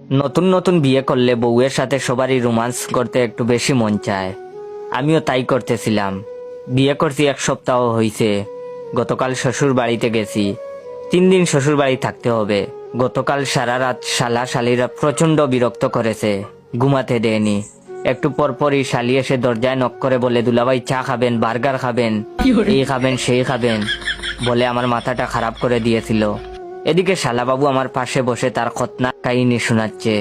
নতুন নতুন বিয়ে করলে বউয়ের সাথে সবারই রোমান্স করতে একটু বেশি মন চায়। আমিও তাই করতেছিলাম। বিয়ে করছি 1 সপ্তাহ হইছে। গতকাল শ্বশুর বাড়িতে গেছি। 3 দিন শ্বশুর বাড়ি থাকতে হবে। গতকাল সারা রাত শালা শালিরা প্রচন্ড বিরক্ত করেছে, ঘুমাতে দেয়নি। একটু পরপরই শালি এসে দরজায় নক করে বলে, দুলাভাই চা খাবেন, বার্গার খাবেন, এই খাবেন সেই খাবেন বলে আমার মাথাটা খারাপ করে দিয়েছিল। এদিকে শালাবাবু আমার পাশে বসে তার খতনা কাহিনী শোনাচ্ছে।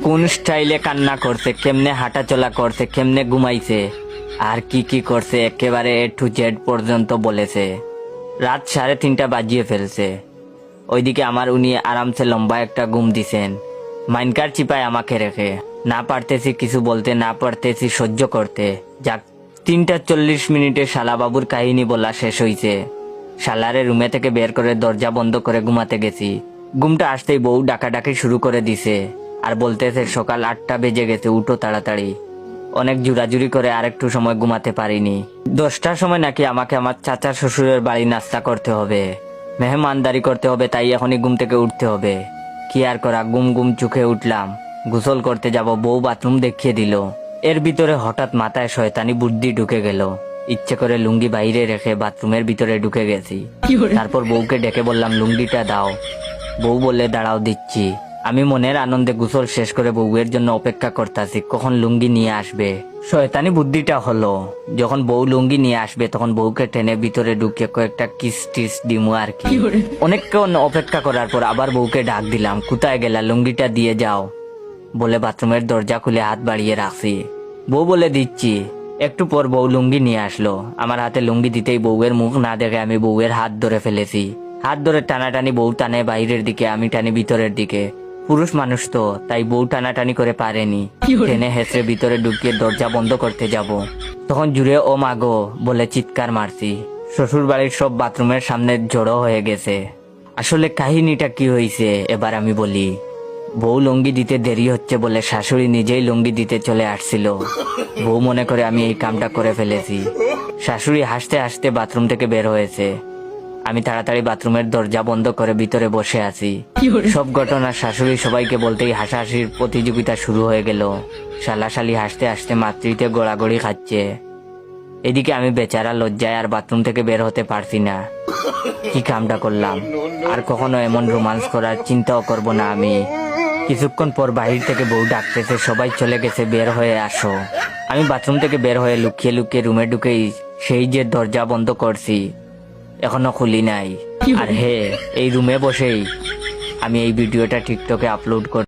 কোন স্টাইলে কান্না করছে, কেমনে হাঁটা চলা করছে, কেমনে ঘুমাইছে, আর কি কি করছে একেবারে A to Z পর্যন্ত বলেছে। রাত 3:30 বাজিয়ে ফেলছে। ওইদিকে আমার উনি আরামসে লম্বা একটা ঘুম দিছেন, মাইনকার চিপায় আমাকে রেখে। না পারতেছি কিছু বলতে, না পারতেছি সহ্য করতে। যাক, 3:40 শালাবাবুর কাহিনী বলা শেষ হইছে। শালারে রুমে থেকে বের করে দরজা বন্ধ করে ঘুমাতে গেছি। ঘুমটা আসতেই বউ ডাকাডাকি শুরু করে দিছে আর বলতেছে, সকাল 8টা বেজে গেছে, উঠো তাড়াতাড়ি। অনেক জুরাজুরি করে আরেকটু সময় ঘুমাতে পারিনি। 10টার সময় নাকি আমাকে আমার চাচা শ্বশুরের বাড়ি নাস্তা করতে হবে, মেহমানদারি করতে হবে, তাই এখনই ঘুম থেকে উঠতে হবে। কি আর করা, ঘুম চোখে উঠলাম। গোসল করতে যাব, বউ বাথরুম দেখিয়ে দিল। এর ভিতরে হঠাৎ মাথায় শয়তানি বুদ্ধি ঢুকে গেল। ইচ্ছে করে লুঙ্গি বাইরে রেখে বাথরুমের ভিতরে ঢুকে গেছি। তারপর বউকে ডেকে বললাম, লুঙ্গিটা দাও। বউ বললে, দাঁড়াও দিচ্ছি। আমি মনের আনন্দে গোসল শেষ করে বউয়ের জন্য অপেক্ষা করতেছি কখন লুঙ্গি নিয়ে আসবে। শয়তানি বুদ্ধিটা হলো, যখন বউ লুঙ্গি নিয়ে আসবে তখন বউকে টেনে ভিতরে ঢুকে কয়েকটা কিস টিস দিমু আর কি। অনেকক্ষণ অপেক্ষা করার পর আবার বউকে ডাক দিলাম, কোথায় গেলা, লুঙ্গিটা দিয়ে যাও বলে বাথরুমের দরজা খুলে হাত বাড়িয়ে রাখছি। বউ বলে, দিচ্ছি। একটু পর বউ লুঙ্গি নিয়ে আসলো। আমার হাতে লুঙ্গি দিতেই বউয়ের মুখ না দেখে আমি বউয়ের হাত ধরে ফেলেছি। হাত ধরে টানাটানি, বউ টানে বাইরের দিকে, আমি টানি ভিতরের দিকে। পুরুষ মানুষ তো, তাই বউ টানাটানি করে পারেনি। টেনে হেসড়ে ভিতরে ঢুকিয়ে দরজা বন্ধ করতে যাব, তখন জুড়ে ও মাগো বলে চিৎকার মারছি। শ্বশুর বাড়ির সব বাথরুমের সামনে জড়ো হয়ে গেছে। আসলে কাহিনীটা কি হয়েছে এবার আমি বলি। বউ লুঙ্গি দিতে দেরি হচ্ছে বলে শাশুড়ি নিজেই লুঙ্গি দিতে চলে আসছিল। বউ মনে করে আমি এই কামটা করে ফেলেছি। শাশুড়ি হাসতে হাসতে বাথরুম থেকে বের হয়েছে। আমি তাড়াতাড়ি বাথরুমের দরজা বন্ধ করে ভিতরে বসে আছি। সব ঘটনা শাশুড়ি সবাইকে বলতেই হাসাহাসির প্রতিযোগিতা শুরু হয়ে গেল। শালাশালি হাসতে হাসতে মাতৃতে গোড়াগড়ি খাচ্ছে। এদিকে আমি বেচারা লজ্জায় আর বাথরুম থেকে বের হতে পারছি না। কি কামটা করলাম, আর কখনো এমন রোমান্স করার চিন্তাও করব না আমি। কিছুক্ষণ পর বাহির থেকে বউ ডাকতেছে, সবাই চলে গেছে, বের হয়ে আসো। আমি বাথরুম থেকে বের হয়ে লুকিয়ে লুকিয়ে রুমে ঢুকেই সেই যে দরজা বন্ধ করছি এখনো খুলি নাই। আর এই রুমে বসেই আমি এই ভিডিওটা টিকটকে আপলোড করি।